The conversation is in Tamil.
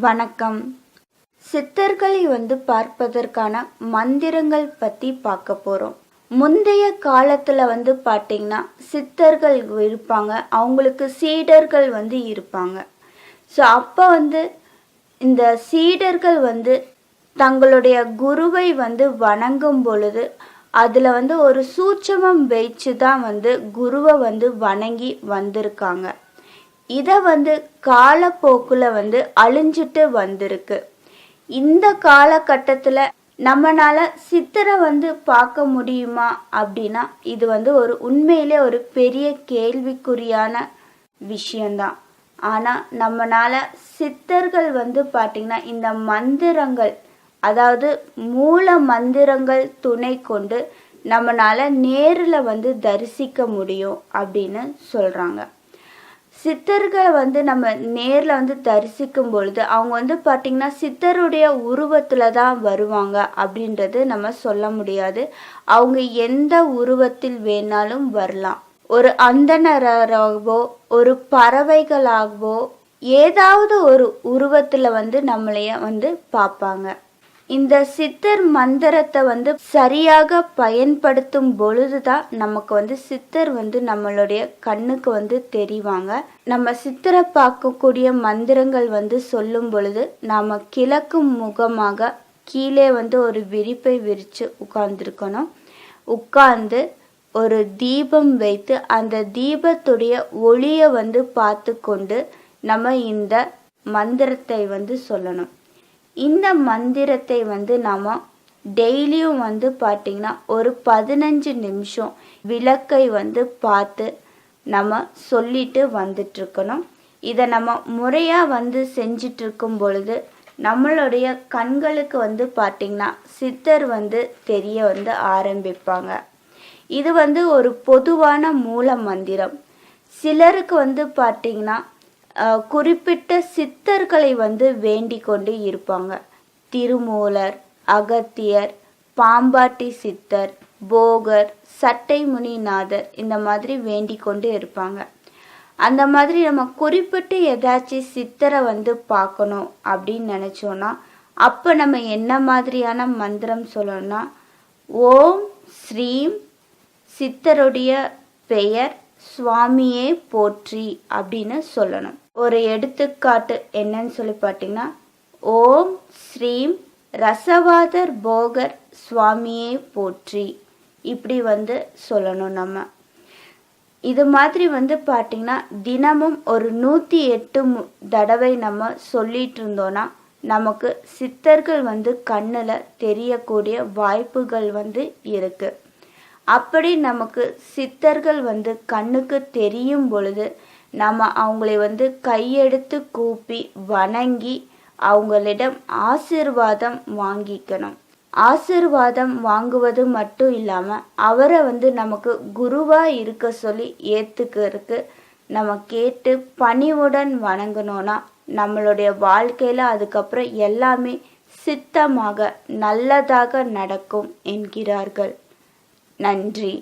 வணக்கம். சித்தர்களை பார்ப்பதற்கான மந்திரங்கள் பற்றி பார்க்க போகிறோம். முந்தைய காலத்தில் பார்த்தீங்கன்னா சித்தர்கள் இருப்பாங்க, அவங்களுக்கு சீடர்கள் இருப்பாங்க. ஸோ அப்போ இந்த சீடர்கள் தங்களுடைய குருவை வணங்கும் பொழுது அதில் ஒரு சூட்சமம் வச்சு தான் குருவை வணங்கி வந்திருக்காங்க. இதை காலப்போக்கில் அழிஞ்சிட்டு வந்திருக்கு. இந்த காலகட்டத்தில் நம்மளால சித்தரை பார்க்க முடியுமா அப்படின்னா இது ஒரு உண்மையிலே ஒரு பெரிய கேள்விக்குறியான விஷயந்தான். ஆனால் நம்மளால சித்தர்கள் பார்த்திங்கன்னா இந்த மந்திரங்கள், அதாவது மூல மந்திரங்கள் துணை கொண்டு நம்மளால நேரில் தரிசிக்க முடியும் அப்படின்னு சொல்கிறாங்க. சித்தர்களை நம்ம நேரில் தரிசிக்கும் பொழுது அவங்க பார்த்திங்கன்னா சித்தருடைய உருவத்தில் தான் வருவாங்க அப்படின்றது நம்ம சொல்ல முடியாது. அவங்க எந்த உருவத்தில் வேணாலும் வரலாம். ஒரு அந்தணராகவோ ஒரு பறவைகளாகவோ ஏதாவது ஒரு உருவத்தில் நம்மளைய பார்ப்பாங்க. இந்த சித்தர் மந்திரத்தை சரியாக பயன்படுத்தும் பொழுதுதான் நமக்கு சித்தர் நம்மளுடைய கண்ணுக்கு தெரிவாங்க. நம்ம சித்தரை பார்க்கக்கூடிய மந்திரங்கள் சொல்லும் பொழுது நாம கிழக்கு முகமாக கீழே ஒரு விரிப்பை விரித்து உட்கார்ந்துருக்கணும். உட்கார்ந்து ஒரு தீபம் வைத்து அந்த தீபத்துடைய ஒளியை பார்த்து கொண்டு நம்ம இந்த மந்திரத்தை சொல்லணும். இந்த மந்திரத்தை நாம் டெய்லியும் பார்த்திங்கன்னா ஒரு 15 நிமிஷம் விளக்கை பார்த்து நம்ம சொல்லிட்டு வந்துட்டுருக்கணும். இதை நம்ம முறையாக செஞ்சிட்ருக்கும் பொழுது நம்மளுடைய கண்களுக்கு பார்த்திங்கன்னா சித்தர் தெரிய ஆரம்பிப்பாங்க. இது ஒரு பொதுவான மூல மந்திரம். சிலருக்கு பார்த்திங்கன்னா குறிப்பிட்ட சித்தர்களை வேண்டிக் கொண்டு இருப்பாங்க. திருமூலர், அகத்தியர், பாம்பாட்டி சித்தர், போகர், சட்டைமுனிநாதர் இந்த மாதிரி வேண்டிக் கொண்டு இருப்பாங்க. அந்த மாதிரி நம்ம குறிப்பிட்டு ஏதாச்சும் சித்தரை பார்க்கணும் அப்படின்னு நினச்சோன்னா அப்போ நம்ம என்ன மாதிரியான மந்திரம் சொல்லணும்னா, ஓம் ஸ்ரீம் சித்தருடைய பெயர் சுவாமியே போற்றி அப்படின்னு சொல்லணும். ஒரு எடுத்துக்காட்டு என்னன்னு சொல்லி பார்த்தீங்கன்னா, ஓம் ஸ்ரீம் ரசவாதர் போகர் சுவாமியே போற்றி இப்படி சொல்லணும். நம்ம இது மாதிரி பார்த்தீங்கன்னா தினமும் ஒரு 108 தடவை நம்ம சொல்லிட்டு இருந்தோன்னா நமக்கு சித்தர்கள் கண்ணில் தெரியக்கூடிய வாய்ப்புகள் இருக்கு. அப்படி நமக்கு சித்தர்கள் கண்ணுக்கு தெரியும் பொழுது நம்ம அவங்களை கையெடுத்து கூப்பி வணங்கி அவங்களிடம் ஆசீர்வாதம் வாங்கிக்கணும். ஆசீர்வாதம் வாங்குவது மட்டும் இல்லாமல் அவரை நமக்கு குருவாக இருக்க சொல்லி ஏற்றுக்கிறதுக்கு நம்ம கேட்டு பணிவுடன் வணங்கினோன்னா நம்மளுடைய வாழ்க்கையில் அதுக்கப்புறம் எல்லாமே சித்தமாக நல்லதாக நடக்கும் என்கிறார்கள். நன்றி.